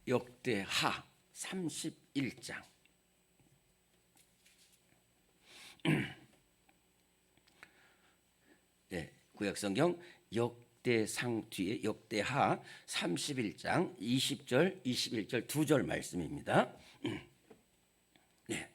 역대하 31장. 네, 구약성경 역대상 뒤에 역대하 31장 20절 21절 두 절 말씀입니다. 네,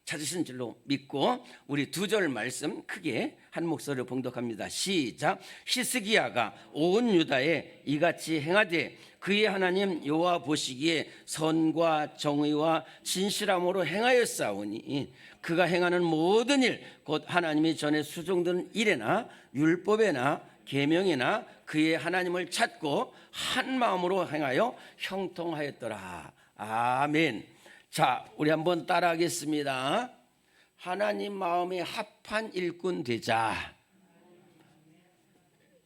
찾으신 줄로 믿고 우리 두 절 말씀 크게 한 목소리로 봉독합니다. 시작. 히스기야가 온 유다에 이같이 행하되 그의 하나님 여호와 보시기에 선과 정의와 진실함으로 행하였사오니 그가 행하는 모든 일 곧 하나님이 전에 수종된 일에나 율법에나 계명에나 그의 하나님을 찾고 한 마음으로 행하여 형통하였더라. 아멘. 자, 우리 한번 따라하겠습니다. 하나님 마음에 합한 일꾼 되자.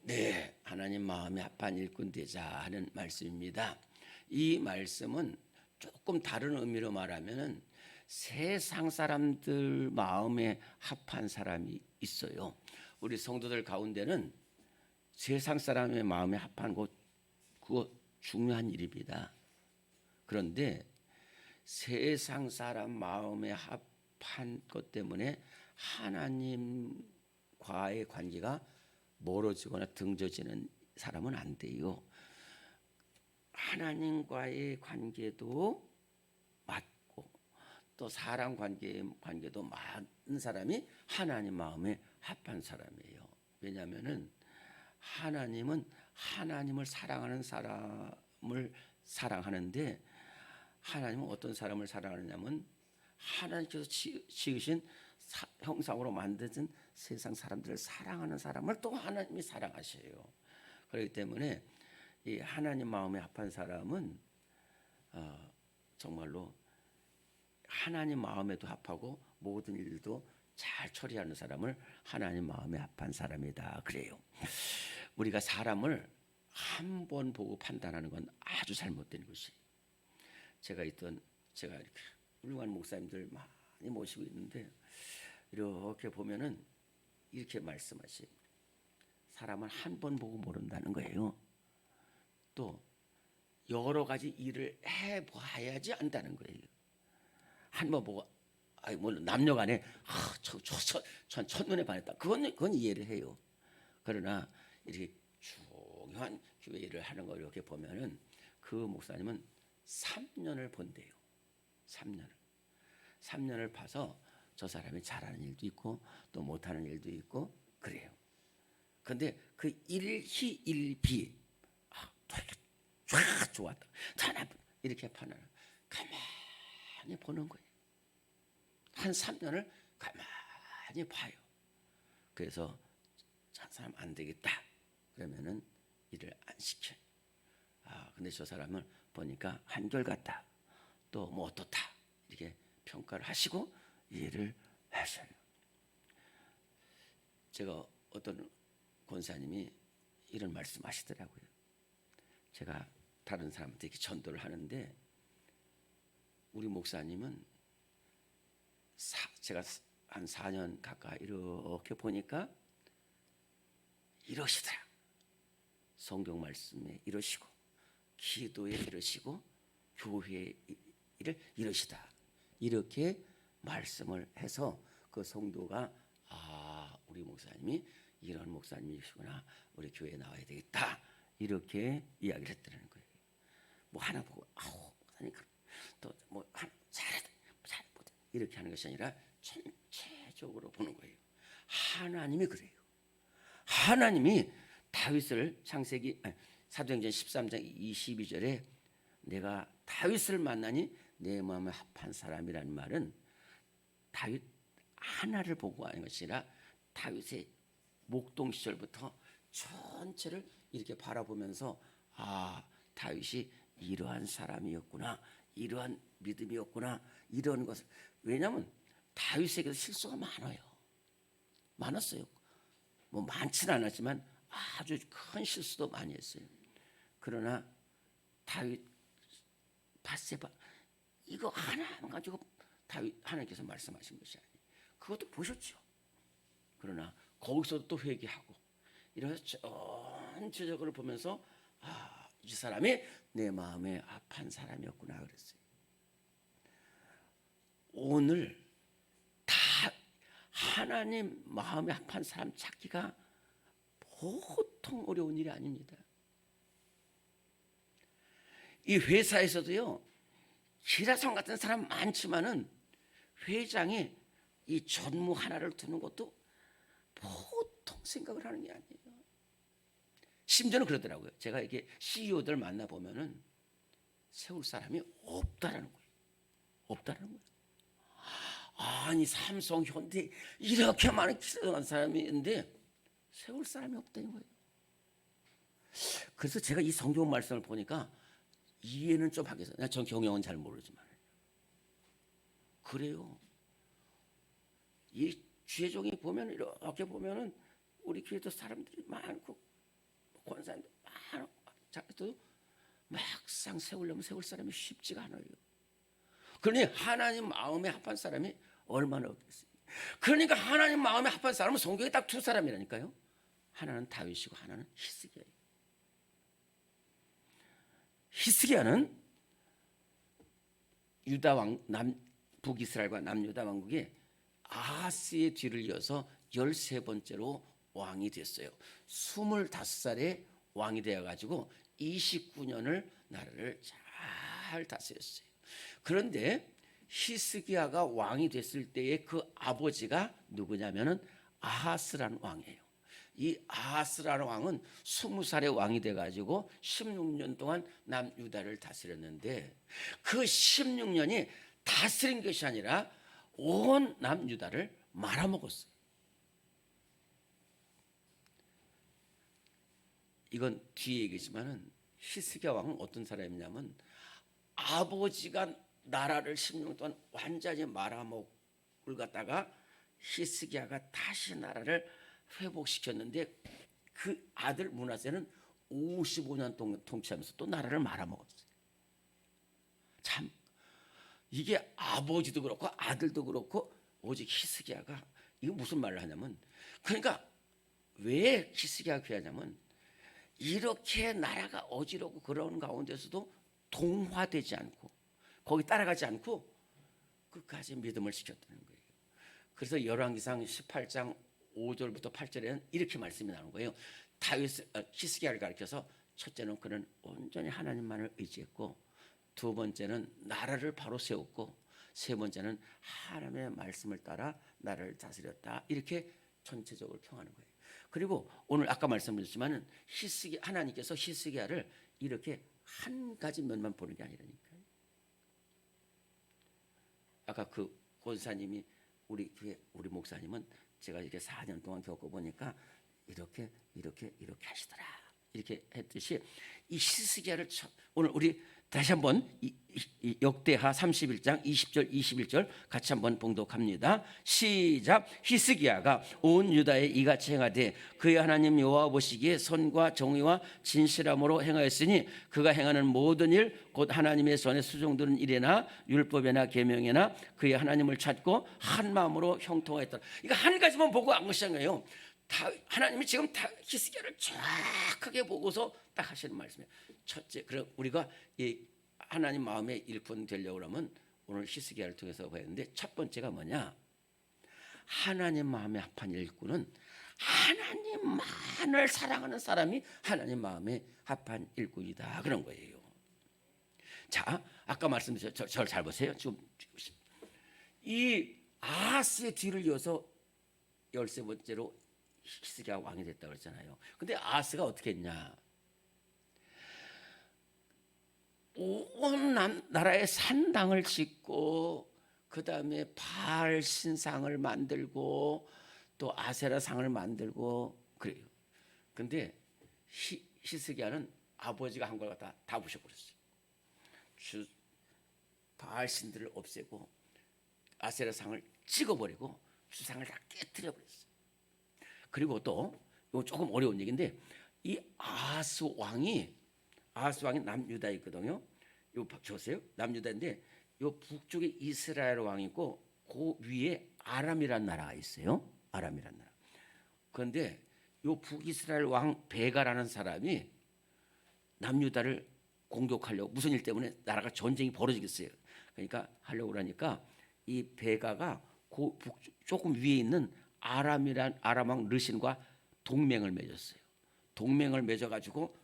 네, 하나님 마음에 합한 일꾼 되자 하는 말씀입니다. 이 말씀은 조금 다른 의미로 말하면 세상 사람들 마음에 합한 사람이 있어요. 우리 성도들 가운데는 세상 사람의 마음에 합한 것, 그거 중요한 일입니다. 그런데 세상 사람 마음에 합한 것 때문에 하나님과의 관계가 멀어지거나 등져지는 사람은 안 돼요. 하나님과의 관계도 맞고 또 사람 관계도 맞는 사람이 하나님 마음에 합한 사람이에요. 왜냐하면은 하나님은 하나님을 사랑하는 사람을 사랑하는데, 하나님은 어떤 사람을 사랑하느냐면 하나님께서 지으신 형상으로 만드신 세상 사람들을 사랑하는 사람을 또 하나님이 사랑하셔요. 그렇기 때문에 이 하나님 마음에 합한 사람은 정말로 하나님 마음에도 합하고 모든 일도 잘 처리하는 사람을 하나님 마음에 합한 사람이다 그래요. 우리가 사람을 한 번 보고 판단하는 건 아주 잘못된 것이에요. 제가 이렇게 훌륭한 목사님들 많이 모시고 있는데 이렇게 보면은 이렇게 말씀하시. 사람은 한 번 보고 모른다는 거예요. 또 여러 가지 일을 해봐야지 안다는 거예요. 한 번 보고 물론 남녀간에 전 첫눈에 반했다. 그건 이해를 해요. 그러나 이렇게 중요한 교회 일을 하는 걸 이렇게 보면은 그 목사님은 3년을 본대요. 3년을 봐서 저 사람이 잘하는 일도 있고 또 못하는 일도 있고 그래요. 근데 그 일희일비 쫙 좋았다. 이렇게 판단을 가만히 보는 거예요. 한 3년을 가만히 봐요. 그래서 저 사람 안 되겠다. 그러면은 일을 안 시켜요. 근데 저 사람을 보니까 한결같다. 또 뭐 어떻다. 이렇게 평가를 하시고 일을 하셔요. 제가 어떤 권사님이 이런 말씀하시더라고요. 제가 다른 사람한테 이렇게 전도를 하는데 우리 목사님은 제가 한 4년 가까이 이렇게 보니까 이러시더라. 성경 말씀에 이러시고 기도에 이러시고 교회에 이러시다. 이렇게 말씀을 해서 그 성도가 우리 목사님이 이런 목사님이시구나. 우리 교회에 나와야 되겠다. 이렇게 이야기를 했다는 거예요. 뭐 하나 보고 목사님 또 뭐 잘해 이렇게 하는 것이 아니라 전체적으로 보는 거예요. 하나님이 그래요. 하나님이 다윗을 사도행전 13장 22절에 내가 다윗을 만나니 내 마음에 합한 사람이라는 말은 다윗 하나를 보고 하는 것이 아니라 다윗의 목동 시절부터 전체를 이렇게 바라보면서 다윗이 이러한 사람이었구나, 이러한 믿음이었구나, 이런 것을. 왜냐하면 다윗에게도 실수가 많았어요. 뭐 많지는 않았지만 아주 큰 실수도 많이 했어요. 그러나 다윗 바세바 이거 하나만 가지고 다윗 하나님께서 말씀하신 것이 아니에요. 그것도 보셨죠. 그러나 거기서도 또 회개하고 이래서 전체적으로 보면서 이 사람이 내 마음에 합한 사람이었구나 그랬어요. 오늘 다 하나님 마음에 합한 사람 찾기가 보통 어려운 일이 아닙니다. 이 회사에서도요, 기라성 같은 사람 많지만은 회장이 이 전무 하나를 두는 것도 보통 생각을 하는 게 아니에요. 심지어는 그러더라고요. 제가 이게 CEO들 만나 보면은 세울 사람이 없다라는 거예요. 없다라는 거예요. 아니 삼성, 현대 이렇게 많은 기라성한 사람이 있는데 세울 사람이 없다는 거예요. 그래서 제가 이 성경 말씀을 보니까 이해는 좀 하겠어요. 전 경영은 잘 모르지만 그래요. 이 주의종이 보면 이렇게 보면은 우리 교회도 사람들이 많고 권사님도 많고 자도 막상 세우려면 세울 사람이 쉽지가 않아요. 그러니 하나님 마음에 합한 사람이 얼마나 없겠어요. 그러니까 하나님 마음에 합한 사람은 성경에 딱 두 사람이라니까요. 하나는 다윗이고 하나는 히스기야예요. 히스기야는 유다 왕 북이스라엘과 남유다 왕국의 아하스의 뒤를 이어서 13번째로 왕이 됐어요. 25살에 왕이 되어가지고 29년을 나라를 잘 다스렸어요. 그런데 히스기야가 왕이 됐을 때의 그 아버지가 누구냐면은 아하스라는 왕이에요. 이 아하스라는 왕은 20살에 왕이 돼가지고 16년 동안 남유다를 다스렸는데 그 16년이 다스린 것이 아니라 온 남유다를 말아먹었어요. 이건 뒤에 얘기지만은 히스기야 왕은 어떤 사람이냐면 아버지가 나라를 16년 동안 완전히 말아먹을 갖다가 히스기야가 다시 나라를 회복시켰는데 그 아들 므낫세는 55년 동안 통치하면서 또 나라를 말아먹었어요. 참 이게 아버지도 그렇고 아들도 그렇고 오직 히스기야가 이거 무슨 말을 하냐면 그러니까 왜 히스기야가 귀하냐면 이렇게 나라가 어지럽고 그러는 가운데서도 동화되지 않고 거기 따라가지 않고 끝까지 믿음을 지켰다는 거예요. 그래서 열왕기상 18장 5절부터 8절에는 이렇게 말씀이 나오는 거예요. 히스기야를 가리켜서 첫째는 그는 온전히 하나님만을 의지했고 두 번째는 나라를 바로 세웠고 세 번째는 하나님의 말씀을 따라 나라를 다스렸다. 이렇게 전체적으로 평하는 거예요. 그리고 오늘 아까 말씀드렸지만은 하나님께서 히스기야를 이렇게 한 가지 면만 보는 게 아니라니까요. 아까 그 권사님이 우리 목사님은 제가 이렇게 4년 동안 겪어보니까 이렇게 하시더라. 이렇게 했듯이 이 히스기야를 오늘 우리 다시 한번 이 역대하 31장 20절 21절 같이 한번 봉독합니다. 시작. 히스기야가 온 유다에 이같이 행하되 그의 하나님 여호와 보시기에 선과 정의와 진실함으로 행하였으니 그가 행하는 모든 일 곧 하나님의 손에 수종드는 일이나 율법이나 계명이나 그의 하나님을 찾고 한 마음으로 형통하였더라. 이거 한 가지만 보고 안 것이 아니에요. 하나님이 지금 히스기야를 정확하게 보고서 딱 하시는 말씀이에요. 첫째, 그럼 우리가 이 하나님 마음의 일꾼 되려고 그러면 오늘 히스기야를 통해서 봐야 되는데 첫 번째가 뭐냐? 하나님 마음에 합한 일꾼은 하나님만을 사랑하는 사람이 하나님 마음에 합한 일꾼이다. 그런 거예요. 자, 아까 말씀드렸죠. 저를 잘 보세요. 지금 이 아하스의 뒤를 이어서 13번째로 히스기야 왕이 됐다고 그랬잖아요. 근데 아하스가 어떻게 했냐? 온 나라에 산당을 짓고 그 다음에 바알 신상을 만들고 또 아세라 상을 만들고 그래요. 근데 히스기야는 아버지가 한 걸 갖다 다 부셔버렸어요. 바알 신들을 없애고 아세라 상을 찍어버리고 주상을 다 깨뜨려 버렸어요. 그리고 또 이거 조금 어려운 얘기인데 이 아하스 왕이 남유다에 있거든요. 요 보세요. 남유다인데 요 북쪽에 이스라엘 왕이 있고 그 위에 아람이란 나라가 있어요. 아람이란 나라. 그런데 요 북이스라엘 왕 베가라는 사람이 남유다를 공격하려고 무슨 일 때문에 나라가 전쟁이 벌어지겠어요. 그러니까 하려고 그러니까 이 베가가 조금 위에 있는 아람 왕 르신과 동맹을 맺었어요. 동맹을 맺어가지고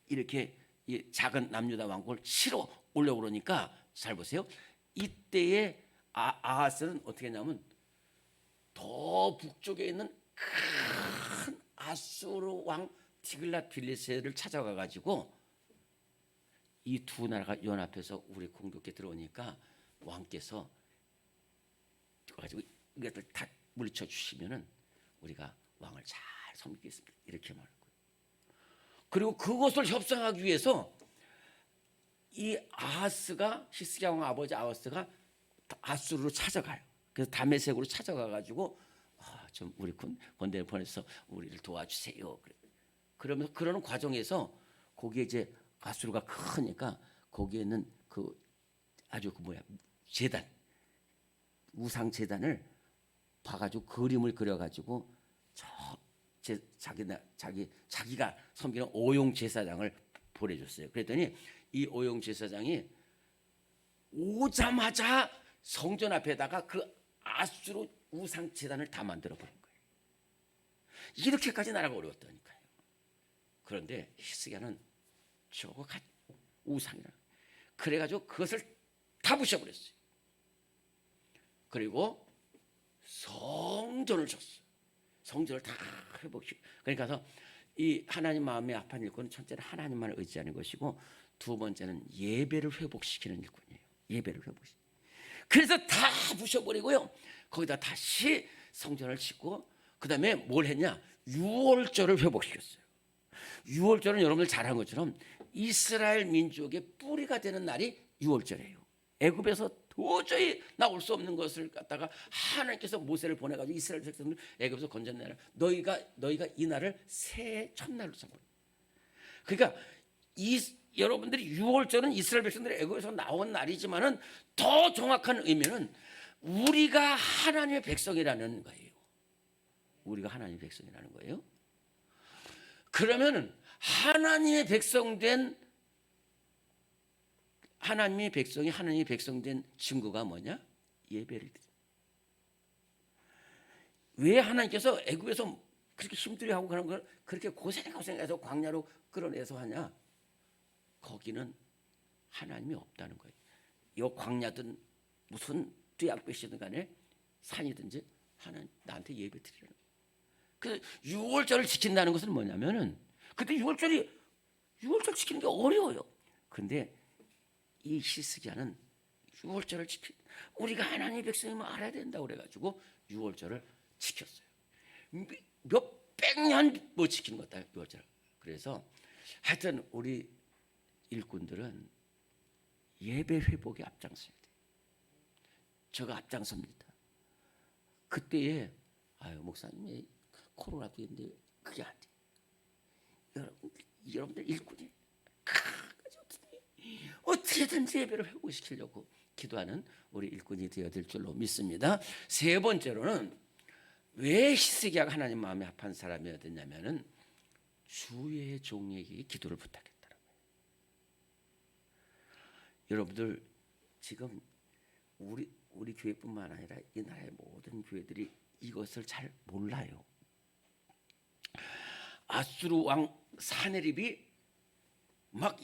이렇게 이 작은 남유다 왕국을 치러 오려고 그러니까 잘 보세요. 이때에 아하스는 어떻게 했냐면 더 북쪽에 있는 큰 아수르 왕 디글랏 빌레셀을 찾아가 가지고 이 두 나라가 연합해서 우리 공격에 들어오니까 왕께서 가지고 이것들 다 물리쳐 주시면은 우리가 왕을 잘 섬기겠습니다. 이렇게 말할 거예요. 그리고 그것을 협상하기 위해서 이 아하스가 히스기야 왕 아버지 아하스가 아수르로 찾아가요. 그래서 다메섹으로 찾아가 가지고 좀 우리 군대를 보내서 우리를 도와주세요. 그러면서 그러는 과정에서 거기에 이제 아수르가 크니까 거기에는 그 아주 재단 우상 재단을 봐가지고 그림을 그려가지고 자기가 섬기는 오용 제사장을 보내줬어요. 그랬더니 이 오용 제사장이 오자마자 성전 앞에다가 그 아수르 우상 제단을 다 만들어 버린 거예요. 이렇게까지 나라가 어려웠다니까요. 그런데 히스기야는 저거 우상이라 그래가지고 그것을 다 부셔버렸어요. 그리고 성전을 줬어요. 성전을 다 회복시키고. 그러니까 이 하나님 마음에 합한 일꾼은 첫째는 하나님만을 의지하는 것이고 두 번째는 예배를 회복시키는 일꾼이에요. 예배를 회복시키는. 그래서 다 부셔버리고요. 거기다 다시 성전을 짓고 그다음에 뭘 했냐? 유월절을 회복시켰어요. 유월절은 여러분들 잘 아는 것처럼 이스라엘 민족의 뿌리가 되는 날이 유월절이에요. 애굽에서 도저히 나올 수 없는 것을 갖다가 하나님께서 모세를 보내가지고 이스라엘 백성들 애굽에서 건져내라. 너희가 이 날을 새해 첫날로 삼고. 그러니까 여러분들이 유월절은 이스라엘 백성들이 애굽에서 나온 날이지만은 더 정확한 의미는 우리가 하나님의 백성이라는 거예요. 우리가 하나님의 백성이라는 거예요. 그러면은 하나님의 백성된 증거가 뭐냐? 예배를 드려. 왜 하나님께서 애굽에서 그렇게 힘들어하고 그런 걸 그렇게 고생해서 광야로 끌어내서 하냐? 거기는 하나님이 없다는 거예요. 이 광야든 무슨 뙤약볕이든 간에 산이든지 하나님 나한테 예배 드리라는 거예요. 그 유월절을 지킨다는 것은 뭐냐면은 근데 유월절 지키는 게 어려워요. 근데 이 히스기야는 유월절을 우리가 하나님의 백성임을 알아야 된다고 그래가지고 유월절을 지켰어요. 몇백 년 못 지키는 것 같아요. 유월절. 그래서 하여튼 우리 일꾼들은 예배 회복에 앞장서야 돼요. 제가 앞장섭니다. 그때에 목사님이 코로나도 있는데 그게 안 돼. 여러분들 일꾼이 어떻게든지 예배를 회복시키려고 기도하는 우리 일꾼이 되어야 될 줄로 믿습니다. 세 번째로는 왜 히스기야가 하나님 마음에 합한 사람이어야 됐냐면은 주의 종에게 기도를 부탁했다는 거예요. 여러분들 지금 우리 교회뿐만 아니라 이 나라의 모든 교회들이 이것을 잘 몰라요. 아수르 왕 사네립이 막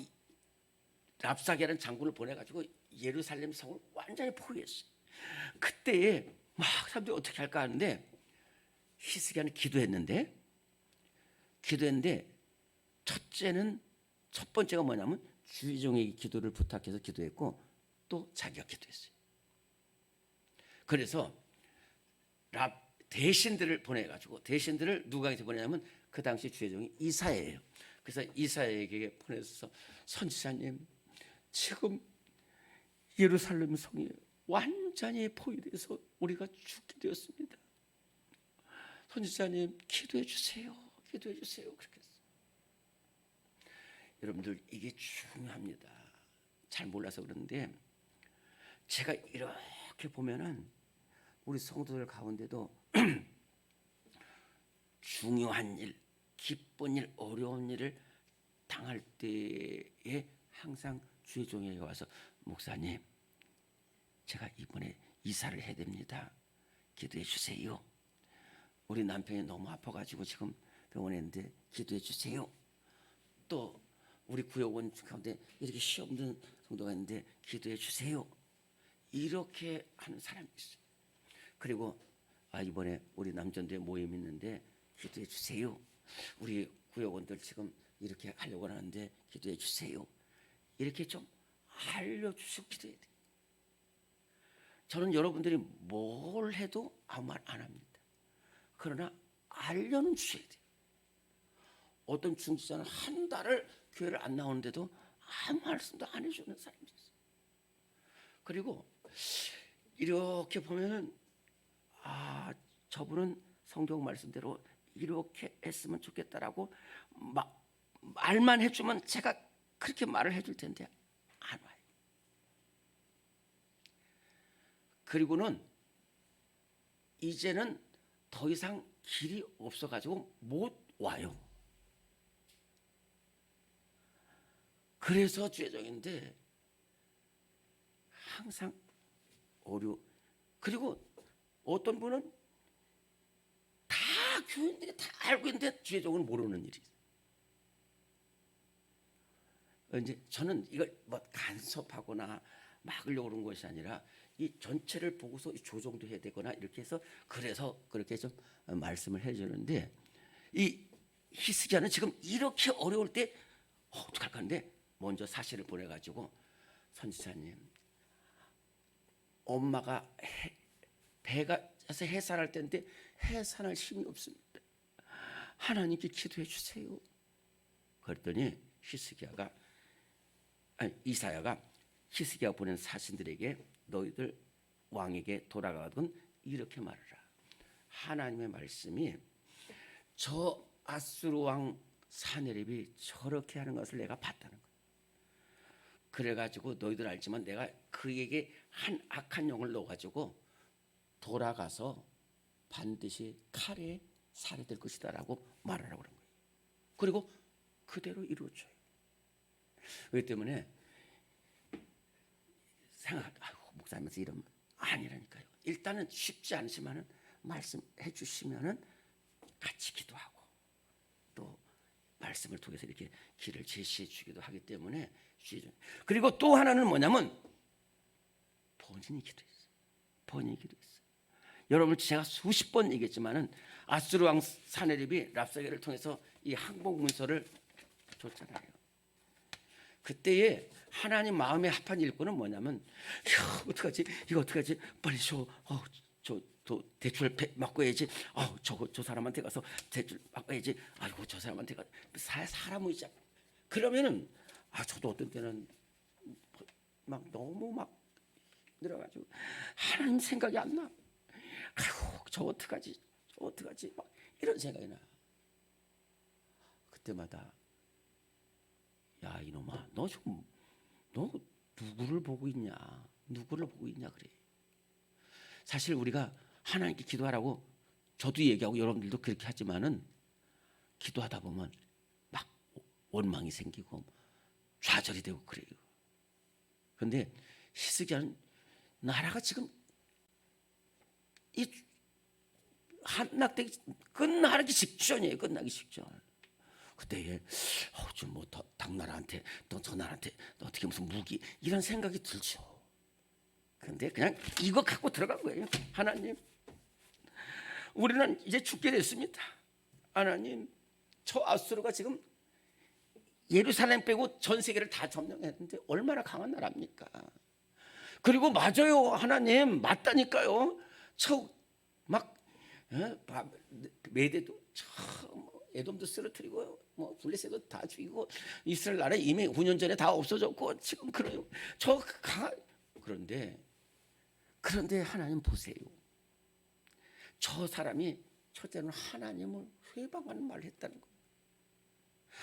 랍사게라는 장군을 보내가지고 예루살렘 성을 완전히 포위했어요. 그때에 막 사람들이 어떻게 할까 하는데 히스기야는 기도했는데 첫 번째가 뭐냐면 주의 종에게 기도를 부탁해서 기도했고 또 자기가 기도했어요. 그래서 대신들을 보내가지고 대신들을 누구한테 보내냐면 그 당시 주의 종이 이사야예요. 그래서 이사야에게 보내서 선지자님 지금 예루살렘 성이 완전히 포위돼서 우리가 죽게 되었습니다. 선지자님 기도해 주세요. 그렇게 했어요. 여러분들 이게 중요합니다. 잘 몰라서 그러는데 제가 이렇게 보면은 우리 성도들 가운데도 중요한 일, 기쁜 일, 어려운 일을 당할 때에 항상 주의 종에게 와서 목사님, 제가 이번에 이사를 해야 됩니다. 기도해 주세요. 우리 남편이 너무 아파가지고 지금 병원에 있는데 기도해 주세요. 또 우리 구역원 가운데 이렇게 시험 없는 성도가 있는데 기도해 주세요. 이렇게 하는 사람이 있어요. 그리고 이번에 우리 남전도에 모임 있는데 기도해 주세요. 우리 구역원들 지금 이렇게 하려고 하는데 기도해 주세요. 이렇게 좀 알려주시고 기도해야 돼요. 저는 여러분들이 뭘 해도 아무 말 안 합니다. 그러나 알려는 주셔야 돼요. 어떤 중지자는 한 달을 교회를 안 나오는데도 아무 말씀도 안 해주는 사람이 있어요. 그리고 이렇게 보면은 저분은 성경 말씀대로 이렇게 했으면 좋겠다라고 말만 해주면 제가 그렇게 말을 해줄 텐데 안 와요. 그리고는 이제는 더 이상 길이 없어가지고 못 와요. 그래서 죄종인데 항상 그리고 어떤 분은 다 교인들이 다 알고 있는데 죄종은 모르는 일이 있어요. 이제 저는 이걸 뭐 간섭하거나 막으려고 그런 것이 아니라 이 전체를 보고서 조정도 해야 되거나 이렇게 해서 그래서 그렇게 좀 말씀을 해주는데 이 히스기야는 지금 이렇게 어려울 때 어떡할까 하는데 먼저 사실을 보내가지고 선지자님, 엄마가 배가 해서 해산할 때인데 해산할 힘이 없습니다. 하나님께 기도해 주세요. 그랬더니 이사야가 히스기야가 보낸 사신들에게 너희들 왕에게 돌아가거든 이렇게 말하라. 하나님의 말씀이 저 아수르 왕 사네립이 저렇게 하는 것을 내가 봤다는 거예요. 그래가지고 너희들 알지만 내가 그에게 한 악한 영을 넣어가지고 돌아가서 반드시 칼에 살해될 것이다라고 말하라고 그런 거예요. 그리고 그대로 이루어져요. 그렇기 때문에 목사님께서 이러면 아니라니까요. 일단은 쉽지 않지만은 말씀해 주시면은 같이 기도하고 또 말씀을 통해서 이렇게 길을 제시해 주기도 하기 때문에 그리고 또 하나는 뭐냐면 본인이 기도했어요. 본인이 기도했어요. 여러분 제가 수십 번 얘기했지만은 아수르 왕 사네립이 랍사게를 통해서 이 항복 문서를 줬잖아요. 그때에 하나님 마음에 합한 일꾼은 뭐냐면 어떡하지? 이거 어떡하지? 빨리 저 대출 맡고야지. 저 사람한테 가서 대출 맡고야지. 아이고 저 사람한테 가 사람이 있잖아. 그러면은 저도 어떤 때는 막 너무 막 늘어가지고 하나님 생각이 안 나. 아이고 저 어떡하지? 막 이런 생각이 나. 그때마다 야 이놈아 너 누구를 보고 있냐 그래. 사실 우리가 하나님께 기도하라고 저도 얘기하고 여러분들도 그렇게 하지만은 기도하다 보면 막 원망이 생기고 좌절이 되고 그래요. 그런데 히스기야는 나라가 지금 이 한낙되기 끝나기 직전이에요. 끝나기 직전. 그때에 좀 당나라한테 또 저 나라한테 어떻게 무슨 무기 이런 생각이 들죠. 그런데 그냥 이거 갖고 들어간 거예요. 하나님, 우리는 이제 죽게 됐습니다. 하나님, 저 아수르가 지금 예루살렘 빼고 전 세계를 다 점령했는데 얼마나 강한 나라입니까? 그리고 맞아요, 하나님, 맞다니까요. 막 메대도 에돔도 쓰러뜨리고 블레셋도 다 죽이고 이스라엘 나라 이미 9년 전에 다 없어졌고 지금 그래요. 그런데 하나님 보세요. 저 사람이 첫째는 하나님을 회방하는 말을 했다는 거예요.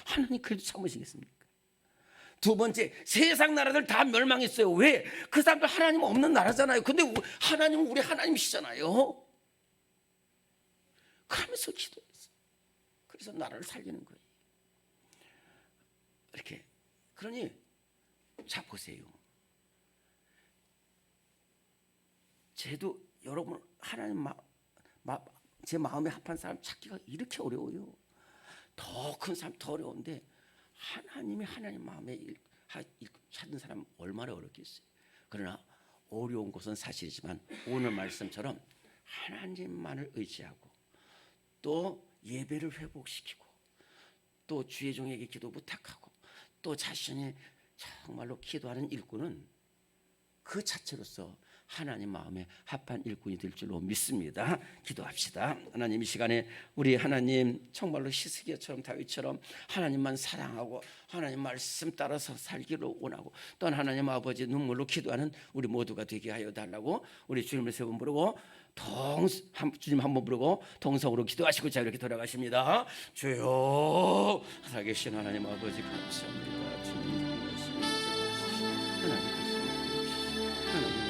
하나님 그래도 참으시겠습니까? 두 번째, 세상 나라들 다 멸망했어요. 왜? 그 사람들 하나님 없는 나라잖아요. 근데 하나님은 우리 하나님이시잖아요. 그러면서 기도했어요. 그래서 나라를 살리는 거예요. 그러니 자 보세요. 쟤도 여러분 하나님 제 마음에 합한 사람 찾기가 이렇게 어려워요. 더 큰 사람 더 어려운데 하나님 마음에 찾는 사람 얼마나 어렵겠어요. 그러나 어려운 것은 사실이지만 오늘 말씀처럼 하나님만을 의지하고 또 예배를 회복시키고 또 주의 종에게 기도 부탁하고 또 자신이 정말로 기도하는 일꾼은 그 자체로서 하나님 마음에 합한 일꾼이 될 줄로 믿습니다. 기도합시다. 하나님, 이 시간에 우리 하나님 정말로 히스기야처럼 다윗처럼 하나님만 사랑하고 하나님 말씀 따라서 살기를 원하고 또 하나님 아버지 눈물로 기도하는 우리 모두가 되게 하여 달라고 우리 주님을 세 번 부르고 주님 한 번 부르고 동성으로 기도하시고 자 이렇게 돌아가십니다. 주여, 살아계신 하나님 아버지 감사합니다. 주님 하나님